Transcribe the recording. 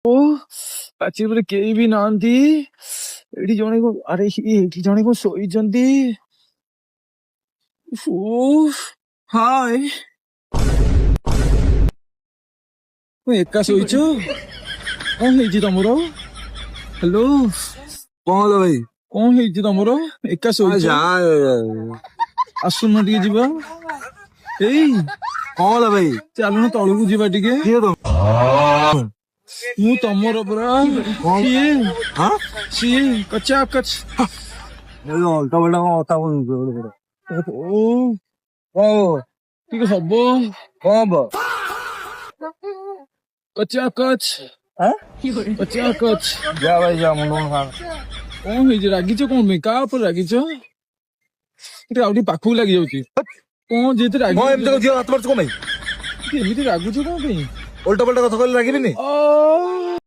ଓ ପାଚେରୀ ଉପରେ କେହି ବି ନାହାନ୍ତି। ଏଠି ଜଣେ ଆରେ ଏଠି ଜଣେ କଣ ଶୋଇଛନ୍ତି। ହାଏ ଏକା ଶୋଇଛ? କଣ ହେଇଛି ତମର? ହ୍ୟାଲୋ, କଣ ହେଲା ଭାଇ? କଣ ହେଇଛି ତମର? ଏକା ଶୋଇଛ? ଆସୁନ ଟିକେ ଯିବା। ଏଇ କଣ ହେଲା ଭାଇ? ଚାଲୁନ ତଳକୁ ଯିବା ଟିକେ। କିଏ ତମ? ମୁଁ ତମର ପରା। ସିଏ ସିଏ କଚା କଚ। ଅଲଟା ବଲଟା କଣ କଥା କହୁଛୁ? ଓ ଟିକେ ହବ। କଣ ହବ? କଚା କଚ କଚା କଚ। ଯା ଭାଇ ଯା, ମୁଣ୍ଡ ଖା। କଣ ହେଇଛି? ରାଗିଛ କଣ ପାଇଁ? କାହା ଉପରେ ରାଗିଛ? ଟିକେ ଆଉ ଟିକେ ପାଖକୁ ଲାଗି ଯାଉଛି। କଣ ଯେହେତୁ ରାଗି କଣ ଏମିତି ଝିଅ ହାତ ମାରୁଛୁ କଣ ପାଇଁ? ଏମିତି ରାଗୁଛ କଣ ପାଇଁ? ଓଲଟା ପଲଟା କଥା କହିଲେ ରାଗିବିନି?